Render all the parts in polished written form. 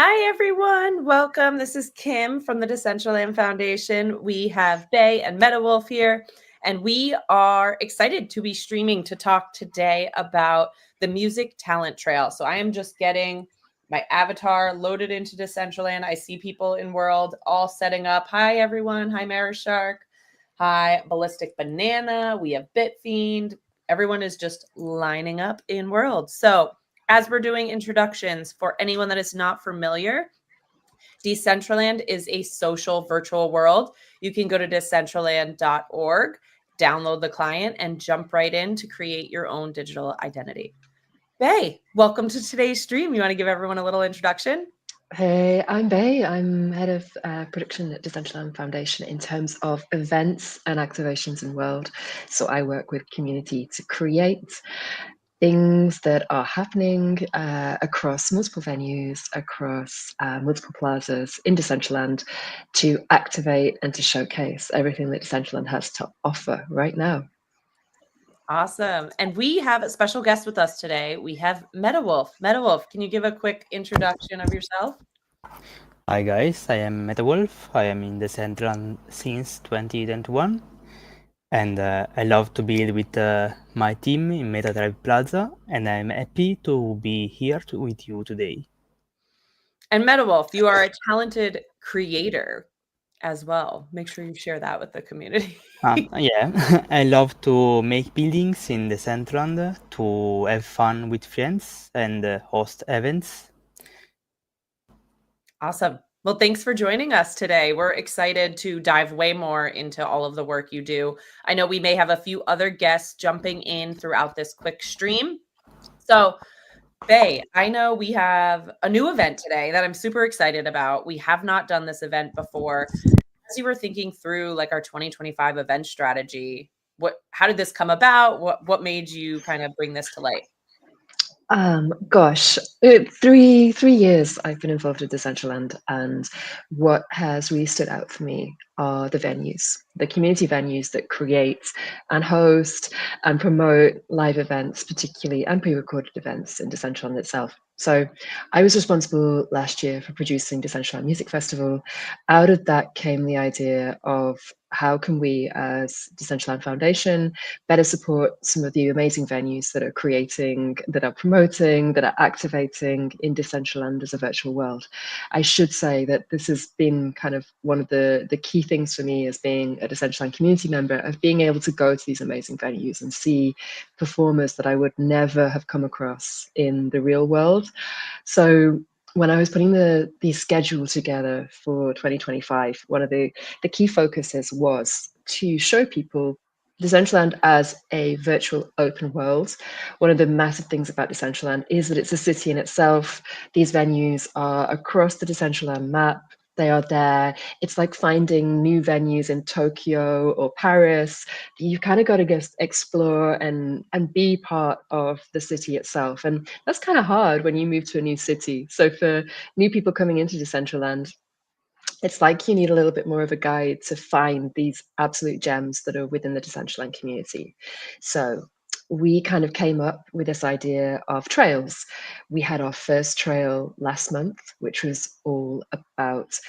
Hi, everyone. Welcome. This is Kim from the Decentraland Foundation. We have Bay and MetaWolf here, and we are excited to be streaming to talk today about the Music Talent Trail. So I am just getting my avatar loaded into Decentraland. I see people in world all setting up. Hi, everyone. Hi, Marishark. Hi, Ballistic Banana. We have Bitfiend. Everyone is just lining up in world. So as we're doing introductions, for anyone that is not familiar, Decentraland is a social virtual world. You can go to decentraland.org, download the client, and jump right in to create your own digital identity. Bay, welcome to today's stream. You want to give everyone a little introduction? Hey, I'm Bay. I'm head of production at Decentraland Foundation in terms of events and activations in world. So I work with community to create things that are happening across multiple venues, across multiple plazas in Decentraland to activate and to showcase everything that Decentraland has to offer right now. Awesome. And we have a special guest with us today. We have MetaWolf. MetaWolf, can you give a quick introduction of yourself? Hi guys, I am MetaWolf. I am in Decentraland since 2021 and I love to build with my team in MetaDrive Plaza, and I'm happy to be here with you today. And MetaWolf, you are a talented creator as well. Make sure you share that with the community. Yeah, I love to make buildings in Decentraland, to have fun with friends and host events. Awesome. Well, thanks for joining us today. We're excited to dive way more into all of the work you do. I know we may have a few other guests jumping in throughout this quick stream. So, Bay, I know we have a new event today that I'm super excited about. We have not done this event before. As you were thinking through like our 2025 event strategy, how did this come about? What made you kind of bring this to light? Gosh, 3 years I've been involved with Decentraland, and what has really stood out for me are the venues, the community venues that create and host and promote live events, particularly and pre-recorded events in Decentraland itself. So I was responsible last year for producing Decentraland Music Festival. Out of that came the idea of how can we as Decentraland Foundation better support some of the amazing venues that are creating, that are promoting, that are activating in Decentraland as a virtual world. I should say that this has been kind of one of the key things for me as being a Decentraland community member, of being able to go to these amazing venues and see performers that I would never have come across in the real world. So when I was putting the schedule together for 2025, one of the key focuses was to show people Decentraland as a virtual open world. One of the massive things about Decentraland is that it's a city in itself. These venues are across the Decentraland map. They are there. It's like finding new venues in Tokyo or Paris. You kind of got to just explore and be part of the city itself. And that's kind of hard when you move to a new city. So for new people coming into Decentraland, it's like you need a little bit more of a guide to find these absolute gems that are within the Decentraland community. So we kind of came up with this idea of trails. We had our first trail last month, which was all about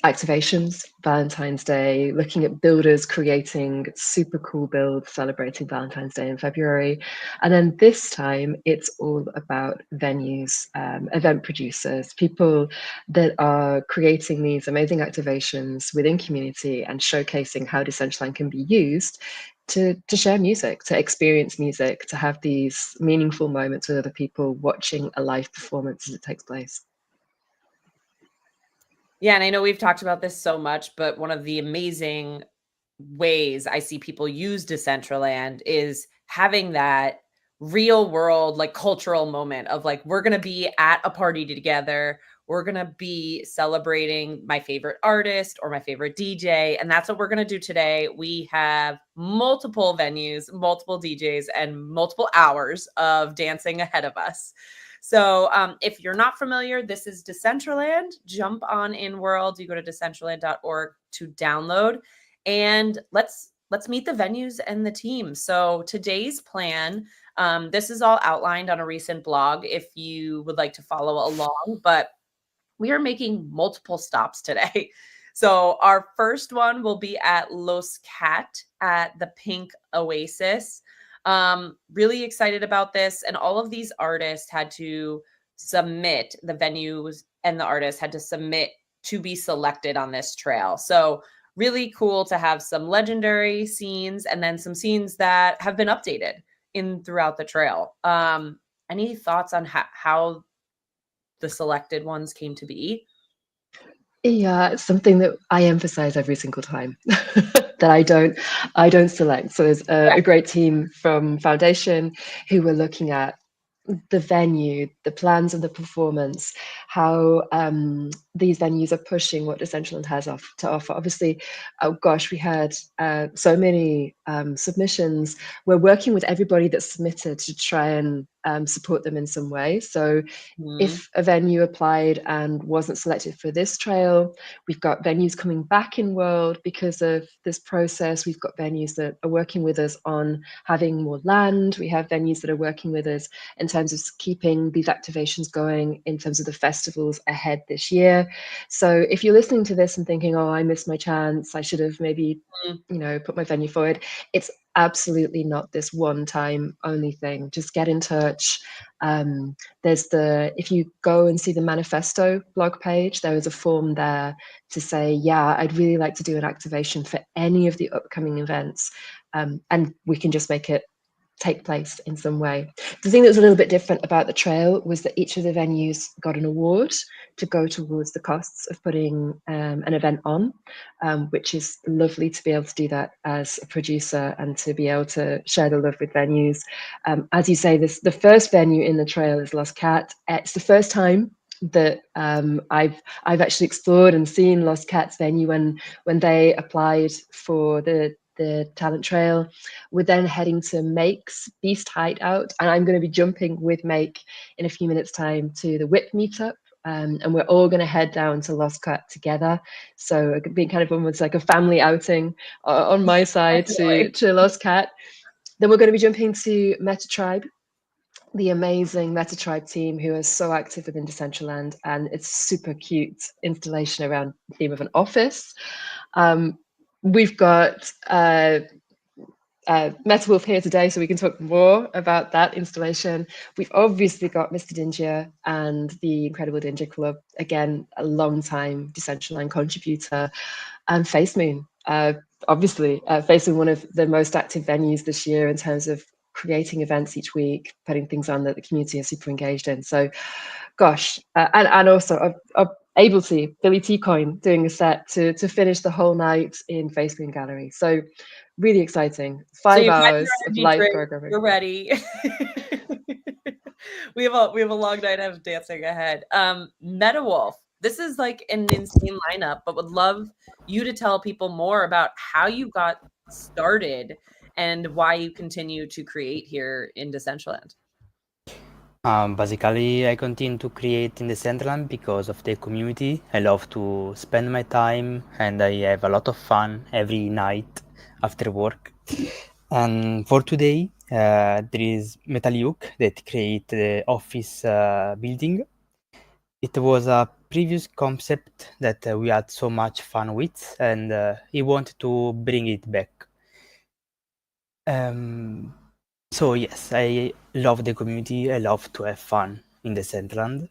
activations, Valentine's Day, looking at builders creating super cool builds celebrating Valentine's Day in February. And then this time it's all about venues, event producers, people that are creating these amazing activations within community and showcasing how Decentraland can be used to share music, to experience music, to have these meaningful moments with other people watching a live performance as it takes place. Yeah, and I know we've talked about this so much, but one of the amazing ways I see people use Decentraland is having that real world, like cultural moment of like, we're going to be at a party together. We're going to be celebrating my favorite artist or my favorite DJ. And that's what we're going to do today. We have multiple venues, multiple DJs, and multiple hours of dancing ahead of us. So if you're not familiar, this is Decentraland. Jump on in world. You go to decentraland.org to download. And let's meet the venues and the team. So today's plan, this is all outlined on a recent blog if you would like to follow along. But we are making multiple stops today. So our first one will be at LosCat at the Pink Oasis. Really excited about this. And all of these artists had to submit, the venues and the artists had to submit to be selected on this trail. So really cool to have some legendary scenes and then some scenes that have been updated in throughout the trail. Any thoughts on how the selected ones came to be? Yeah, it's something that I emphasize every single time that I don't select. So there's a great team from Foundation who were looking at the venue, the plans of the performance, how these venues are pushing what Decentraland has to offer. Obviously, oh gosh, we had so many submissions. We're working with everybody that submitted to try and support them in some way. So if a venue applied and wasn't selected for this trail, we've got venues coming back in World because of this process. We've got venues that are working with us on having more land. We have venues that are working with us in terms of keeping these activations going in terms of the festivals ahead this year. So if you're listening to this and thinking, oh, I missed my chance, I should have maybe, put my venue forward, it's absolutely not this one time only thing. Just get in touch. If you go and see the manifesto blog page, there is a form there to say, yeah, I'd really like to do an activation for any of the upcoming events. And we can just make it take place in some way. The thing that was a little bit different about the trail was that each of the venues got an award to go towards the costs of putting an event on, which is lovely to be able to do that as a producer and to be able to share the love with venues. As you say, the first venue in the trail is LosCat. It's the first time that I've actually explored and seen LosCat's venue when they applied for the talent trail. We're then heading to Make's Beast Hideout, and I'm going to be jumping with Make in a few minutes time to the WIP meetup. And we're all going to head down to LosCat together. So it could be kind of almost like a family outing on my side to LosCat. Then we're going to be jumping to MetaTribe, the amazing MetaTribe team who are so active within Decentraland, and it's super cute installation around the theme of an office. We've got MetaWolf here today, so we can talk more about that installation. We've obviously got Mr. Dhingia and the incredible Dhingia Club, again, a long-time Decentraland contributor, and Facemoon. Obviously, Facemoon, one of the most active venues this year in terms of creating events each week, putting things on that the community are super engaged in. So, gosh, and also Abillitea, Billy T Coin, doing a set to finish the whole night in Facemoon Gallery. So really exciting. 5 hours of live programming. We're ready. we have a long night of dancing ahead. MetaWolf, this is like an insane lineup, but would love you to tell people more about how you got started and why you continue to create here in Decentraland. Basically, I continue to create in Decentraland because of the community. I love to spend my time and I have a lot of fun every night after work. And for today, there is Metaliuk that create the office building. It was a previous concept that we had so much fun with, and he wanted to bring it back. So yes, I love the community. I love to have fun in Decentraland,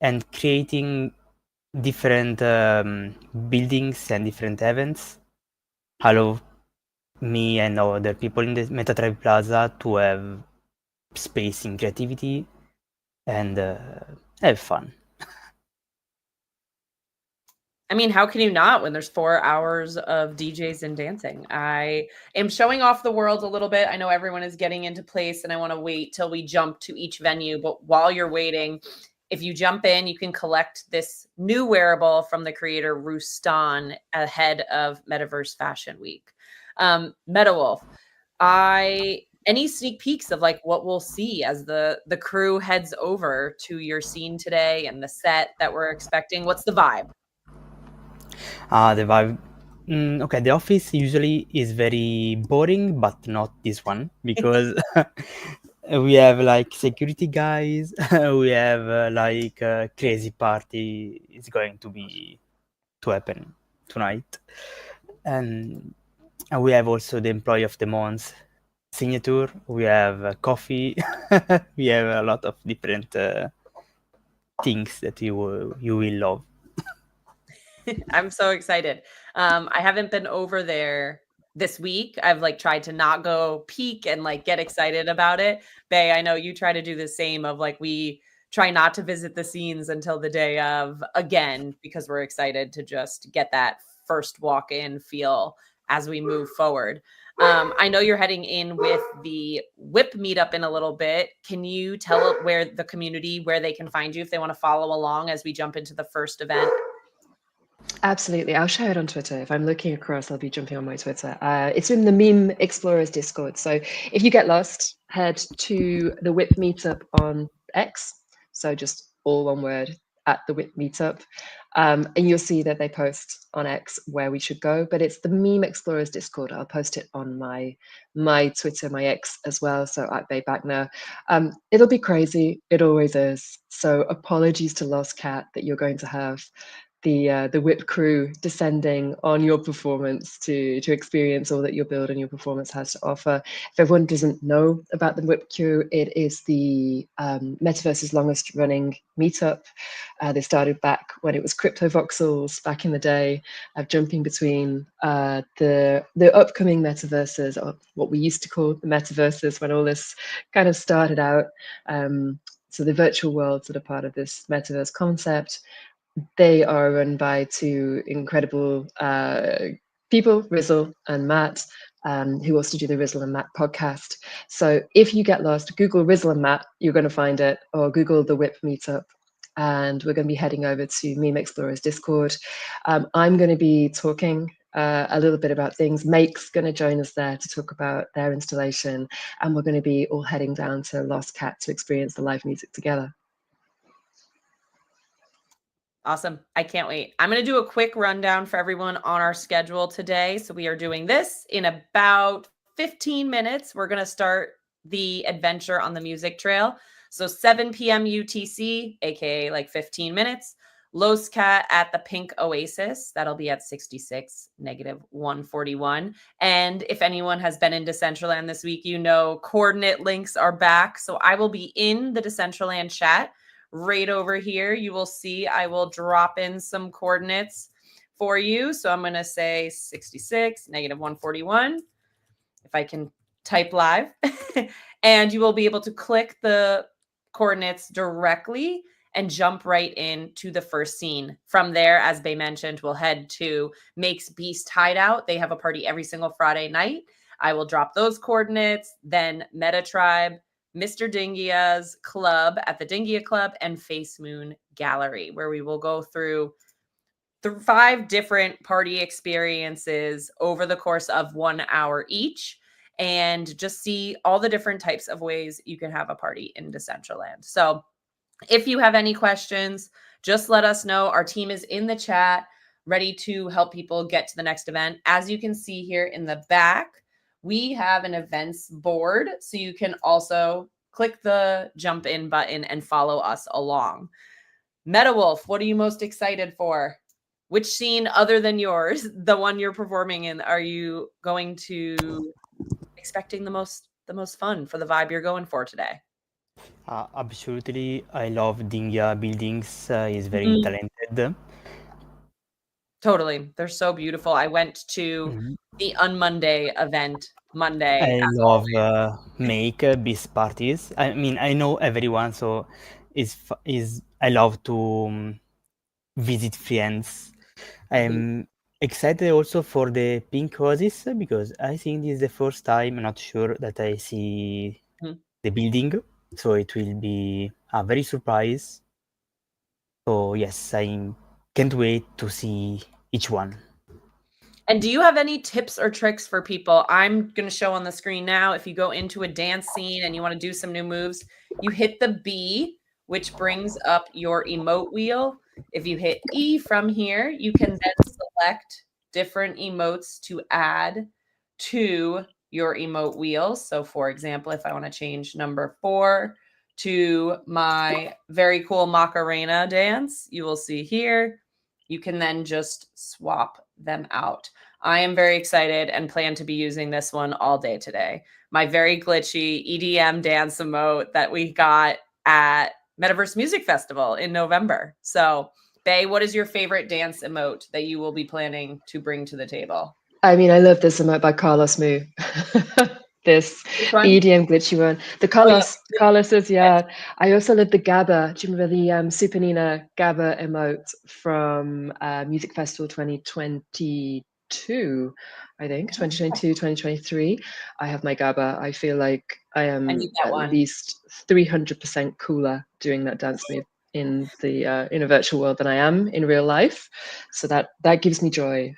and creating different buildings and different events allow me and other people in the MetaTribe Plaza to have space in creativity and have fun. I mean, how can you not when there's 4 hours of DJs and dancing? I am showing off the world a little bit. I know everyone is getting into place and I want to wait till we jump to each venue. But while you're waiting, if you jump in, you can collect this new wearable from the creator Rustan ahead of Metaverse Fashion Week. MetaWolf, any sneak peeks of like what we'll see as the crew heads over to your scene today and the set that we're expecting? What's the vibe? The vibe. Okay, the office usually is very boring, but not this one because We have like security guys. We have like a crazy party is going to happen tonight, and we have also the employee of the month signature. We have coffee. We have a lot of different things that you will love. I'm so excited. I haven't been over there this week. I've like tried to not go peek and like get excited about it. Bay, I know you try to do the same of like we try not to visit the scenes until the day of again because we're excited to just get that first walk in feel as we move forward. I know you're heading in with the whip meetup in a little bit. Can you tell where the community where they can find you if they want to follow along as we jump into the first event? Absolutely. I'll share it on Twitter. If I'm looking across, I'll be jumping on my Twitter. It's in the Meme Explorers Discord. So if you get lost, head to the Whip Meetup on X. So just all one word, at the Whip Meetup. And you'll see that they post on X where we should go. But it's the Meme Explorers Discord. I'll post it on my Twitter, my X as well. So at Baybagner. It'll be crazy. It always is. So apologies to LosCat that you're going to have the whip crew descending on your performance to experience all that your build and your performance has to offer. If everyone doesn't know about the whip crew, it is the Metaverse's longest running meetup. They started back when it was crypto voxels back in the day, jumping between the upcoming metaverses, or what we used to call the metaverses when all this kind of started out. So the virtual worlds that are part of this metaverse concept. They are run by two incredible people, Rizzle and Matt, who also do the Rizzle and Matt podcast. So if you get lost, Google Rizzle and Matt, you're going to find it, or Google the Whip Meetup. And we're going to be heading over to Meme Explorers Discord. I'm going to be talking a little bit about things. Make's going to join us there to talk about their installation. And we're going to be all heading down to LosCat to experience the live music together. Awesome. I can't wait. I'm going to do a quick rundown for everyone on our schedule today. So we are doing this in about 15 minutes. We're going to start the adventure on the music trail. So 7 p.m. UTC, aka like 15 minutes. LosCat at the Pink Oasis. That'll be at 66 -141. And if anyone has been in Decentraland this week, you know coordinate links are back. So I will be in the Decentraland chat. Right over here, you will see I will drop in some coordinates for you. So I'm going to say 66 -141, if I can type live. And you will be able to click the coordinates directly and jump right into the first scene. From there, as Bay mentioned, we'll head to Make's Beast Hideout. They have a party every single Friday night. I will drop those coordinates, then Meta Tribe, Mr. Dhingia's club at the Dhingia Club, and Facemoon Gallery, where we will go through 5 different party experiences over the course of 1 hour each, and just see all the different types of ways you can have a party in Decentraland. So if you have any questions, just let us know. Our team is in the chat, ready to help people get to the next event. As you can see here in the back, we have an events board, so you can also click the jump in button and follow us along. MetaWolf, what are you most excited for? Which scene other than yours, the one you're performing in, are you going to expecting the most fun for the vibe you're going for today? Absolutely, I love Dhingia buildings. He's very talented. Totally. They're so beautiful. I went to the Unmonday event Monday. I love make beast parties. I mean, I know everyone, so I love to visit friends. I'm excited also for the Pink Oasis because I think this is the first time, I'm not sure, that I see the building, so it will be a very surprise. So yes, I can't wait to see each one. And do you have any tips or tricks for people? I'm going to show on the screen now. If you go into a dance scene and you want to do some new moves, you hit the B, which brings up your emote wheel. If you hit E from here, you can then select different emotes to add to your emote wheels. So for example, if I want to change number 4 to my very cool Macarena dance, you will see here, you can then just swap them out. I am very excited and plan to be using this one all day today. My very glitchy EDM dance emote that we got at Metaverse Music Festival in November. So, Bay, what is your favorite dance emote that you will be planning to bring to the table? I mean, I love this emote by Carlos Moo. This EDM glitchy one. The Carlos is, yeah. I also love the GABA. Do you remember the Super Nina GABA emote from Music Festival 2022? I think 2022, 2023. I have my GABA. I feel like I am at least 300% cooler doing that dance move in the in a virtual world than I am in real life. So that gives me joy.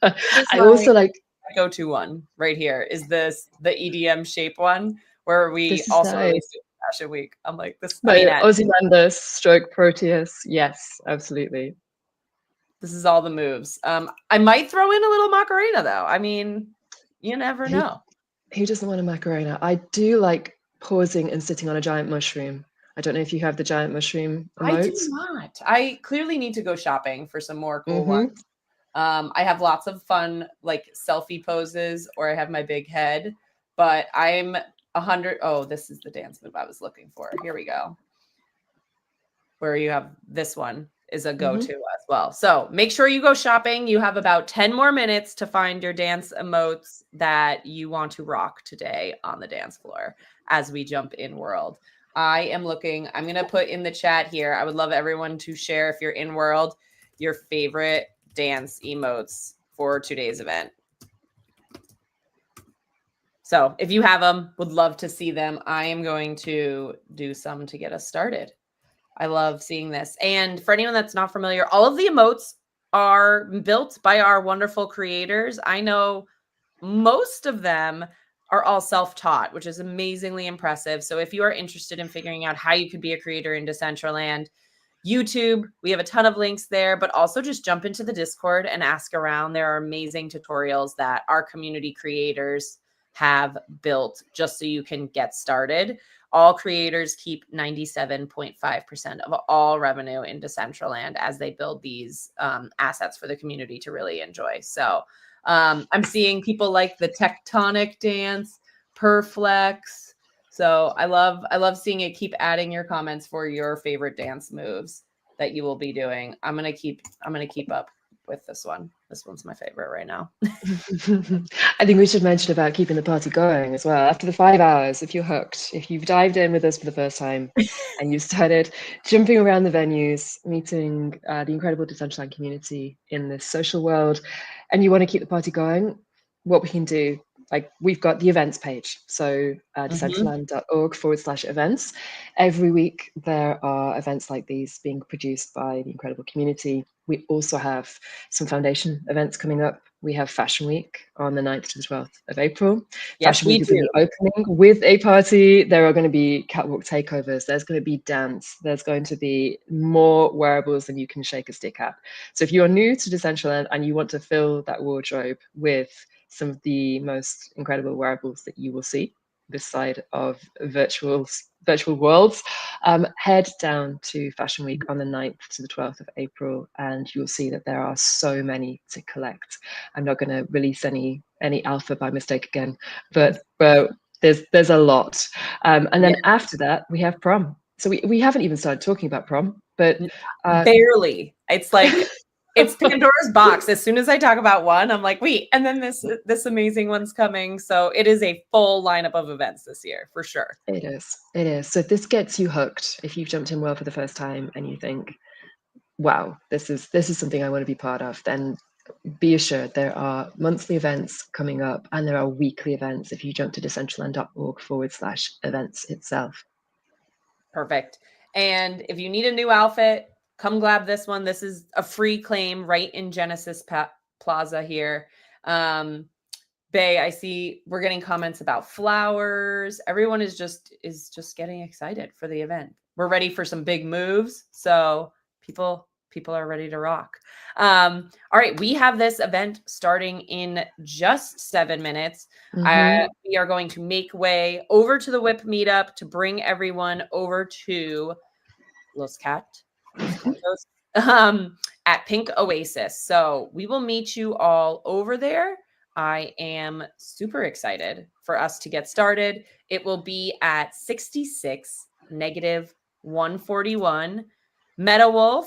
I also like go-to one right here is this the EDM shape one where we also released it Fashion Week. I'm like this. I mean, Ozymandias stroke Proteus. Yes, absolutely. This is all the moves. I might throw in a little Macarena though. I mean, you never know. Who doesn't want a Macarena? I do like pausing and sitting on a giant mushroom. I don't know if you have the giant mushroom emotes. I do not. I clearly need to go shopping for some more cool ones. I have lots of fun like selfie poses, or I have my big head, but I'm 100. Oh, this is the dance move I was looking for. Here we go. Where you have this one is a go-to as well. So make sure you go shopping. You have about 10 more minutes to find your dance emotes that you want to rock today on the dance floor as we jump in world. I am looking, I'm going to put in the chat here. I would love everyone to share, if you're in world, your favorite dance emotes for today's event. So if you have them, would love to see them. I am going to do some to get us started. I love seeing this. And for anyone that's not familiar, all of the emotes are built by our wonderful creators. I know most of them are all self-taught, which is amazingly impressive. So if you are interested in figuring out how you could be a creator in Decentraland, YouTube, we have a ton of links there, but also just jump into the Discord and ask around. There are amazing tutorials that our community creators have built just so you can get started. All creators keep 97.5% of all revenue in Decentraland as they build these assets for the community to really enjoy. So I'm seeing people like the tectonic dance, Perflex. So I love seeing it. Keep adding your comments for your favorite dance moves that you will be doing. I'm gonna keep up with this one. This one's my favorite right now. I think we should mention about keeping the party going as well. After the 5 hours, if you're hooked, if you've dived in with us for the first time and you started jumping around the venues, meeting the incredible Decentraland community in this social world, and you want to keep the party going, what we can do, like we've got the events page. So decentraland.org/events. Every week there are events like these being produced by the incredible community. We also have some foundation events coming up. We have Fashion Week on the 9th to the 12th of April. Yes, Fashion Week is going to be opening with a party. There are going to be catwalk takeovers. There's going to be dance. There's going to be more wearables than you can shake a stick at. So if you're new to Decentraland and you want to fill that wardrobe with some of the most incredible wearables that you will see this side of virtual worlds, head down to Fashion Week on the 9th to the 12th of April, and you'll see that there are so many to collect. I'm not going to release any alpha by mistake again, but there's a lot. And then after that, we have prom. So we haven't even started talking about prom, but barely. It's like it's Pandora's box. As soon as I talk about one, I'm like, wait, and then this amazing one's coming. So it is a full lineup of events this year for sure. It is. So if this gets you hooked, if you've jumped in world for the first time and you think, wow, this is something I want to be part of, then be assured there are monthly events coming up and there are weekly events if you jump to decentraland.org/events itself. Perfect. And if you need a new outfit, come grab this one. This is a free claim right in Genesis Plaza here. Bay, I see we're getting comments about flowers. Everyone is just getting excited for the event. We're ready for some big moves. So people people are ready to rock. All right, we have this event starting in just 7 minutes. We are going to make way over to the WIP meetup to bring everyone over to LosCat, at Pink Oasis. So we will meet you all over there. I am super excited for us to get started. It will be at 66 negative 141. MetaWolf,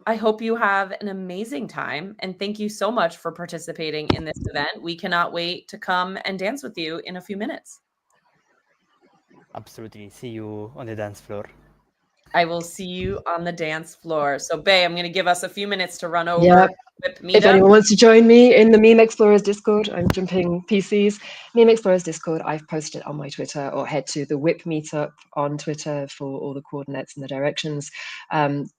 I hope you have an amazing time. And thank you so much for participating in this event. We cannot wait to come and dance with you in a few minutes. Absolutely. See you on the dance floor. I will see you on the dance floor. So, Bay, I'm going to give us a few minutes to run over Yep. WIP meetup. If anyone wants to join me in the Meme Explorers Discord, I'm jumping PCs. Meme Explorers Discord, I've posted on my Twitter, or head to the WIP meetup on Twitter for all the coordinates and the directions.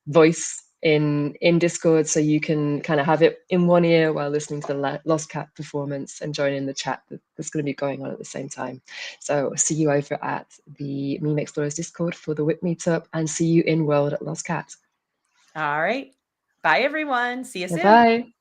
Voice in Discord, so you can kind of have it in one ear while listening to the LosCat performance and join in the chat that's going to be going on at the same time. So see you over at the Meme Explorers Discord for the WIP meetup, and see you in World at LosCat. All right. Bye, everyone. See you soon. Bye.